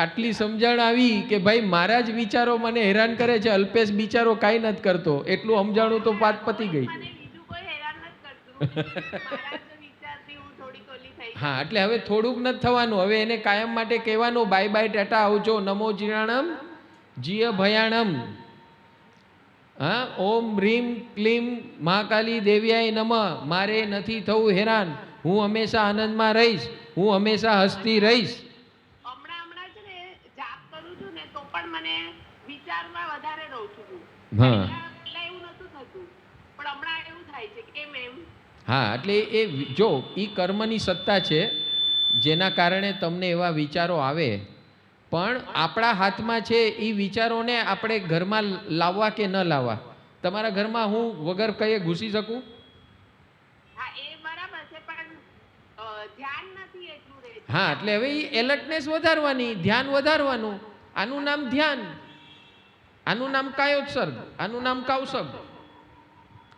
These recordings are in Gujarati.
આટલી સમજણ આવી કે ભાઈ મારા જ વિચારો મને હેરાન કરે છે, અલ્પેશ બિચારો કાંઈ નથી કરતો, એટલું સમજાણું તો વાત પતી ગઈ. હા, એટલે હવે થોડુંક નથી થવાનું, હવે એને કાયમ માટે કહેવાનું બાય બાય ટાટા આવજો, નમો જીરાણમ જીય ભયાણમ. હા, ઓમ હ્રીમ ક્લીમ મહાકાલી દેવ્યાય નમઃ. મારે નથી થવું હેરાન, હું હંમેશા આનંદમાં રહીશ, હું હંમેશા હસતી રહીશ. હમણાં છે ને જાપ કરું છું ને તો પણ મને વિચારમાં વધારે રહું છું. હા, એટલે એવું નતું થતું, પણ હમણાં એવું થાય છે કેમ એમ? હા, એટલે એ જો એ કર્મની સત્તા છે જેના કારણે તમને એવા વિચારો આવે, પણ આપણા હાથમાં છે એ વિચારોને આપણે ઘરમાં લાવવા કે ન લાવવા. તમારા ઘરમાં હું વગર કહીએ ઘૂસી શકું? હા, એ બરાબર છે, પણ ધ્યાન નથી એટલું રહેતું. હા, એટલે હવે એ એલર્ટનેસ વધારવાની, ધ્યાન વધારવાનું. આનું નામ ધ્યાન, આનું નામ કાયોત્સર્ગ, આનું નામ કાવસર્ગ.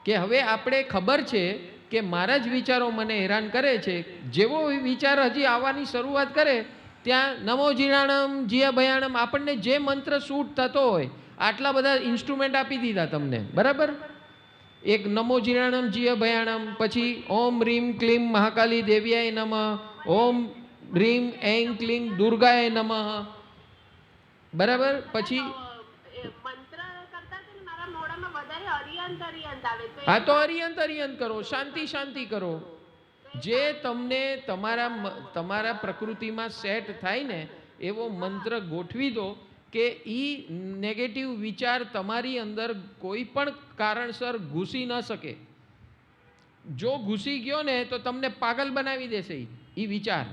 કે હવે આપણે ખબર છે કે મારા જ વિચારો મને હેરાન કરે છે. જેવો વિચાર હજી આવવાની શરૂઆત કરે ત્યાં નમો જીરાણમ જીય ભયાણમ, આપણને જે મંત્ર સૂટ થતો હોય, આટલા બધા ઇન્સ્ટ્રુમેન્ટ આપી દીધા તમને, બરાબર? એક નમો જીરાણમ જીય ભયાણમ, પછી ઓમ રીમ ક્લીમ મહાકાલી દેવ્યાય નમઃ, ઓમ રીમ એં ક્લીમ દુર્ગાય નમઃ, બરાબર? પછી મંત્ર કરતા છે ને મારા મોઢામાં વધારે અરિયંત આવે. હા, તો અરિયંત કરો, શાંતિ શાંતિ કરો. જે તમને તમારા પ્રકૃતિમાં સેટ થાય ને એવો મંત્ર ગોઠવી દો કે ઈ નેગેટિવ વિચાર તમારી અંદર કોઈ પણ કારણસર ઘૂસી ન શકે. જો ઘૂસી ગયો ને તો તમને પાગલ બનાવી દેશે એ વિચાર,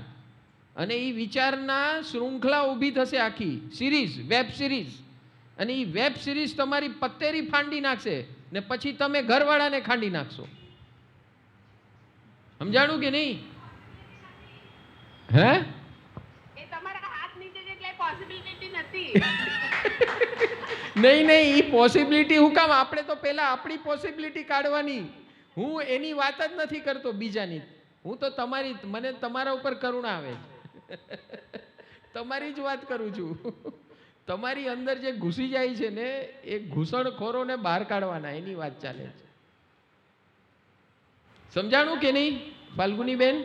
અને એ વિચારના શૃંખલા ઊભી થશે, આખી સિરીઝ, વેબ સિરીઝ. અને એ વેબ સિરીઝ તમારી પત્તેરી ફાંડી નાખશે ને પછી તમે ઘરવાળાને ખાંડી નાખશો. સમજાણું કે નહીં? હે? એ તમારા હાથ નીચે એટલે પોસિબિલિટી નથી. નહીં, એ પોસિબિલિટી હું કામ? આપણે તો પહેલા આપણી પોસિબિલિટી કાઢવાની. હું એની વાત જ નથી કરતો બીજાની, હું તો મને તમારા ઉપર કરુણા આવે, તમારી જ વાત કરું છું. તમારી અંદર જે ઘૂસી જાય છે ને એ ઘૂસણખોરોને બહાર કાઢવાના, એની વાત ચાલે છે. સમજાણું કે નહીં ફાલ્ગુની બેન?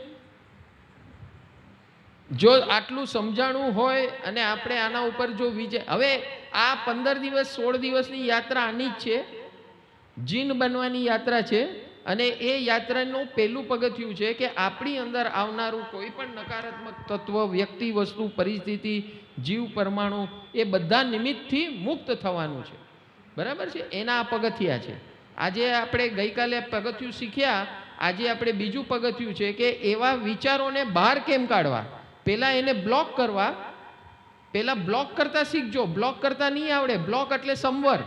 જો આટલું સમજાણું હોય અને આપણે આના ઉપર જો હવે આ 15 દિવસ 16 દિવસની યાત્રા આની જ છે, જીન બનવાની યાત્રા છે. અને એ યાત્રાનું પહેલું પગથિયું છે કે આપણી અંદર આવનારું કોઈ પણ નકારાત્મક તત્વ, વ્યક્તિ, વસ્તુ, પરિસ્થિતિ, જીવ, પરમાણુ, એ બધા નિમિત્તથી મુક્ત થવાનું છે, બરાબર છે? એના આ પગથિયા છે. આજે આપણે ગઈકાલે પગથિયું શીખ્યા, આજે આપણે બીજું પગથિયું છે કે એવા વિચારોને બહાર કેમ કાઢવા. પહેલા એને બ્લોક કરવા, પહેલા બ્લોક કરતા શીખજો. બ્લોક કરતા નહીં આવડે. બ્લોક એટલે સંવર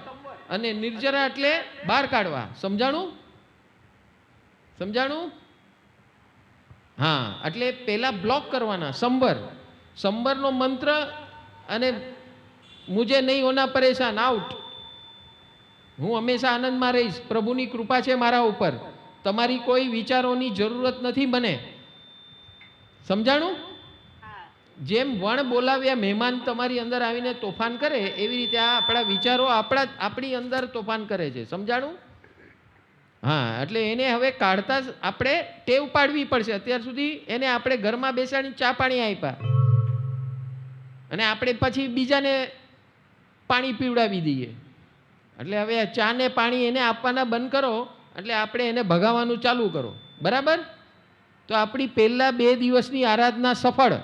અને નિર્જરા એટલે બહાર કાઢવા. સમજાણું? સમજાણું? હા, એટલે પહેલા બ્લોક કરવાના, સંવરનો મંત્ર. અને મુજે નહીં હોના પરેશાન, આઉટ. હું હંમેશા આનંદમાં રહીશ, પ્રભુની કૃપા છે મારા ઉપર, તમારી કોઈ વિચારોની જરૂરત નથી મને. સમજાણું? જેમ વણ બોલાવ્યા મહેમાન તમારી અંદર આવીને તોફાન કરે, એવી રીતે આ આપણા વિચારો આપણી અંદર તોફાન કરે છે. સમજાણું? હા, એટલે એને હવે કાઢતા આપણે ટેવ પાડવી પડશે. અત્યાર સુધી એને આપણે ઘરમાં બેસાડી ચા પાણી આપ્યા અને આપણે પછી બીજાને પાણી પીવડાવી દઈએ. એટલે હવે ચા ને પાણી એને આપવાના બંધ કરો, એટલે આપણે એને ભગાવવાનું ચાલુ કરો, બરાબર? તો આપણી પહેલા 2 દિવસની આરાધના સફળ.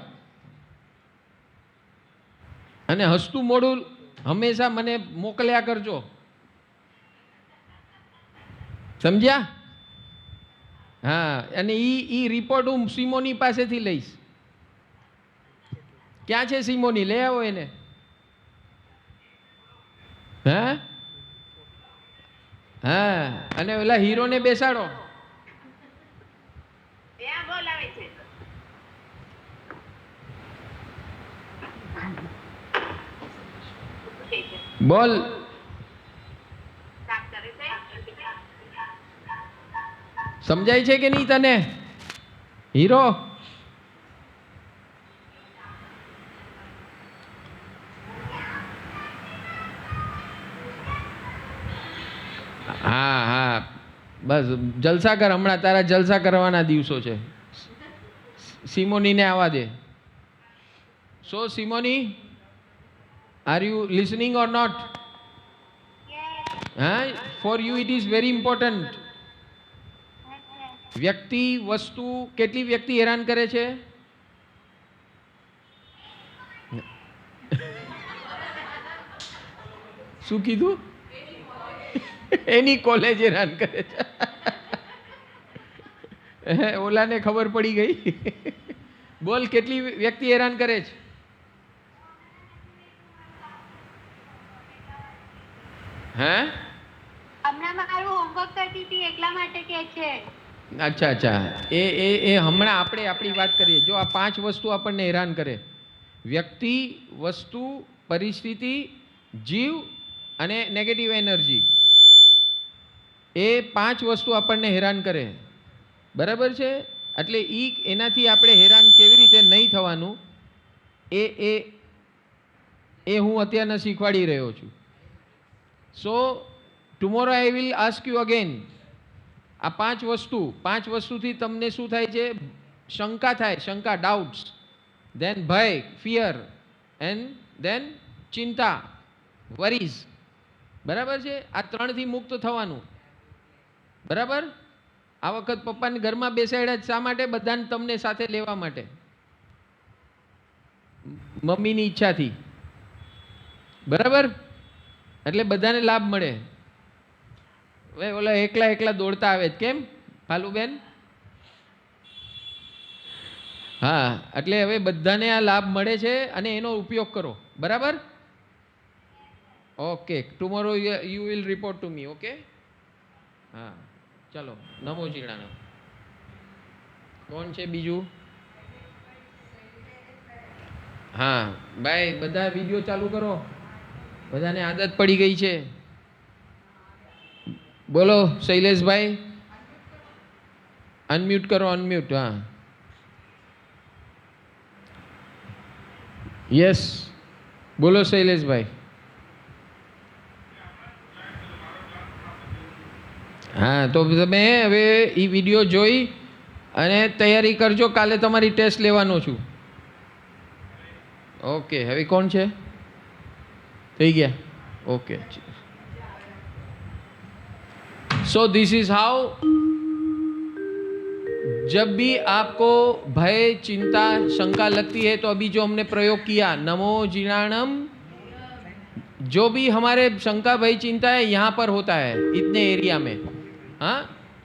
અને હસતું મોઢું હંમેશા મને મોકલ્યા કરજો, સમજ્યા? હા, અને ઈ રિપોર્ટ હું સિમોની પાસેથી લઈશ. ક્યાં છે સિમોની? લઈ આવો એને. હા, હા, અને ઓલા હીરોને બેસાડો. બોલાવે છે. બોલ. સમજાય છે કે નહીં તને હીરો? બસ જલસા કર, હમણાં તારા જલસા કરવાના દિવસો છે. સિમોનીને આવવા દે. So Simoni, are you listening or not? હા, for you it is very important. વ્યક્તિ વસ્તુ, કેટલી વ્યક્તિ હેરાન કરે છે? શું કીધું? એની કોલેજ હેરાન કરે છે. ઓલાને ખબર પડી ગઈ. બોલ, કેટલી વ્યક્તિ હેરાન કરે છે? હે? હમણાં મારું હોમવર્ક કરતી હતી એટલા માટે કે છે. અચ્છા અચ્છા, એ હમણાં આપણે આપણી વાત કરીએ. જો આ 5 વસ્તુ આપણને હેરાન કરે: વ્યક્તિ, વસ્તુ, પરિસ્થિતિ, જીવ અને નેગેટિવ એનર્જી. એ 5 વસ્તુ આપણને હેરાન કરે. બરાબર છે? એટલે એનાથી આપણે હેરાન કેવી રીતે નહીં થવાનું એ એ એ હું અત્યારના શીખવાડી રહ્યો છું. So tomorrow I will ask you again. આ 5 વસ્તુથી તમને શું થાય છે? શંકા થાય, શંકા, ડાઉટ્સ, દેન ભય, ફિયર, એન્ડ દેન ચિંતા, વરીઝ. બરાબર છે? આ 3થી મુક્ત થવાનું. બરાબર? આ વખત પપ્પાને ઘરમાં બેસાડ્યા શા માટે? બધાને તમને સાથે લેવા માટે, મમ્મીની ઈચ્છાથી. બરાબર? એટલે બધાને લાભ મળે. હવે ઓલા એકલા એકલા દોડતા આવે કેમ ફાલુબેન? હા, એટલે હવે બધાને આ લાભ મળે છે અને એનો ઉપયોગ કરો. બરાબર? Okay, tomorrow you will report to me. Okay? હા, ચલો. નમો જીણાનો. કોણ છે બીજું? હા ભાઈ, બધા વિડીયો ચાલુ કરો. બધાને આદત પડી ગઈ છે. બોલો શૈલેષભાઈ, અનમ્યુટ કરો, અનમ્યુટ. હા, યસ, બોલો શૈલેષભાઈ. હા, તો તમે હવે એ વિડીયો જોઈ અને તૈયારી કરજો. કાલે તમારી ટેસ્ટ લેવાનો છું. ઓકે, હવે કોણ છે? થઈ ગયા? Okay. So this is how, जब भी आपको भय, चिंता, शंका लगती है, तो अभी जो हमने प्रयोग किया, नमो जिनाणम, जो भी हमारे शंका, भय, चिंता है यहाँ पर होता है, इतने एरिया में. हाँ,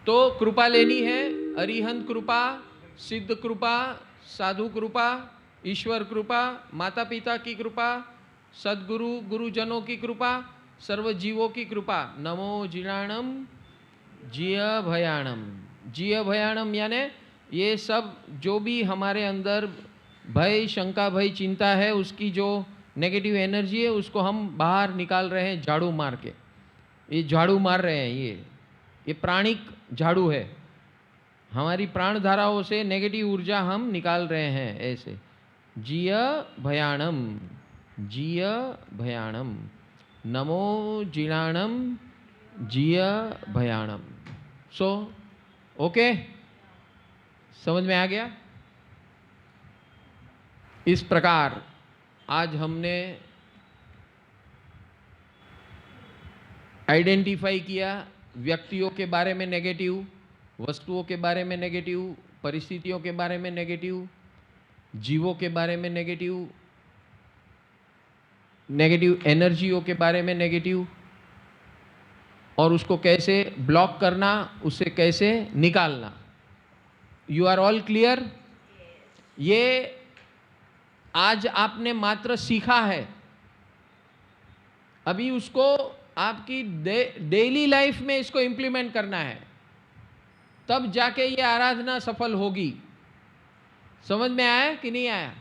तो कृपा लेनी है. अरिहंत कृपा, सिद्ध कृपा, साधु कृपा, ईश्वर कृपा, माता पिता की कृपा, सदगुरु, गुरुजनों की कृपा, सर्व जीवों की कृपा. नमो जिनाणम जिय भयाणम. जिय भयाणम यानी ये सब जो भी हमारे अंदर भय, शंका, भय, चिंता है, उसकी जो नेगेटिव एनर्जी है उसको हम बाहर निकाल रहे हैं झाड़ू मार के. ये झाड़ू मार रहे हैं, ये प्राणिक झाड़ू है. हमारी प्राण धाराओं से नेगेटिव ऊर्जा हम निकाल रहे हैं ऐसे. जिय भयाणम, जिय भयाणम. नमो जिणाणम जिय भयाणम. सो ओके, समझ में आ गया? इस प्रकार आज हमने आइडेंटिफाई किया व्यक्तियों के बारे में नेगेटिव, वस्तुओं के बारे में नेगेटिव, परिस्थितियों के बारे में नेगेटिव, जीवों के बारे में नेगेटिव, नेगेटिव एनर्जियों के बारे में नेगेटिव, और उसको कैसे ब्लॉक करना, उससे कैसे निकालना. You are all clear? ये आज आपने मात्र सीखा है. अभी उसको आपकी डेली लाइफ में इसको इंप्लीमेंट करना है, तब जाके ये आराधना सफल होगी. समझ में आया कि नहीं आया?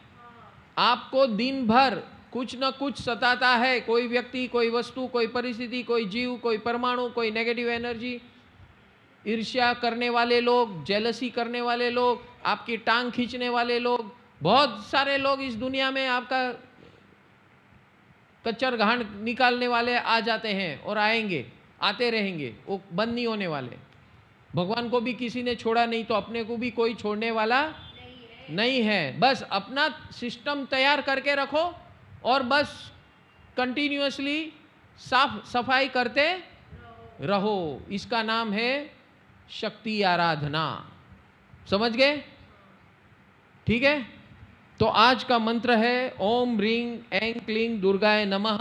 आपको दिन भर कुछ न कुछ सताता है. कोई व्यक्ति, कोई वस्तु, कोई परिस्थिति, कोई जीव, कोई परमाणु, कोई नेगेटिव एनर्जी, ईर्ष्या करने वाले लोग, जेलसी करने वाले लोग, आपकी टांग खींचने वाले लोग, बहुत सारे लोग इस दुनिया में आपका कच्चर घाण निकालने वाले आ जाते हैं और आएंगे, आते रहेंगे. वो बंद नहीं होने वाले. भगवान को भी किसी ने छोड़ा नहीं, तो अपने को भी कोई छोड़ने वाला नहीं है। बस अपना सिस्टम तैयार करके रखो और बस कंटिन्यूअसली साफ सफाई करते रहो। इसका नाम है शक्ति आराधना। समझ गए? ठीक है। तो आज का मंत्र है ओम ह्रीं ऐं क्लीं दुर्गाय नमः।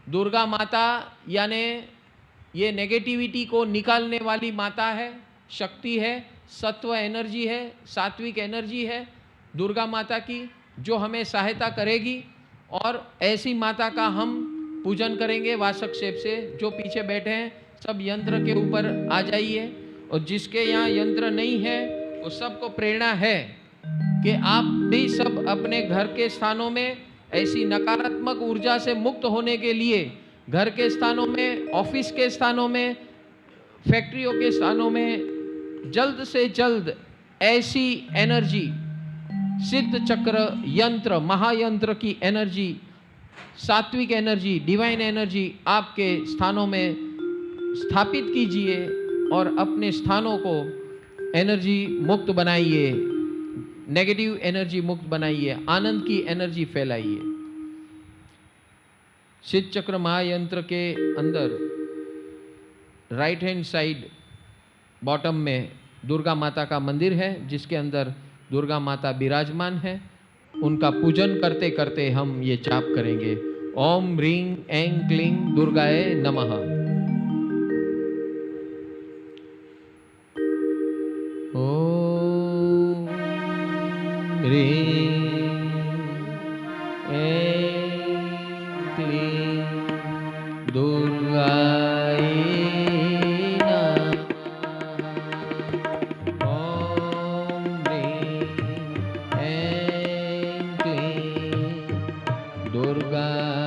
दुर्गा माता यानी ये नेगेटिविटी को निकालने वाली माता है, शक्ति है, सत्व एनर्जी है, सात्विक एनर्जी है दुर्गा माता की, जो हमें सहायता करेगी। और ऐसी माता का हम पूजन करेंगे वासक शेप से। जो पीछे बैठे हैं सब यंत्र के ऊपर आ जाइए, और जिसके यहाँ यंत्र नहीं है वो सबको प्रेरणा है कि आप भी सब अपने घर के स्थानों में ऐसी नकारात्मक ऊर्जा से मुक्त होने के लिए, घर के स्थानों में, ऑफिस के स्थानों में, फैक्ट्रियों के स्थानों में जल्द से जल्द ऐसी एनर्जी, सिद्ध चक्र यंत्र, महायंत्र की एनर्जी, सात्विक एनर्जी, डिवाइन एनर्जी आपके स्थानों में स्थापित कीजिए और अपने स्थानों को एनर्जी मुक्त बनाइए, नेगेटिव एनर्जी मुक्त बनाइए, आनंद की एनर्जी फैलाइए। सिद्ध चक्र महायंत्र के अंदर राइट हैंड साइड बॉटम में दुर्गा माता का मंदिर है, जिसके अंदर दुर्गा माता विराजमान है। उनका पूजन करते करते हम ये जाप करेंगे, ओम ह्रीं ऐं क्लीं दुर्गाय नमः। ओम ह्रीं ऐं क्लीं दुर्गाय नमः। ओम ह्रीं ऐं क्लीं दुर्गाय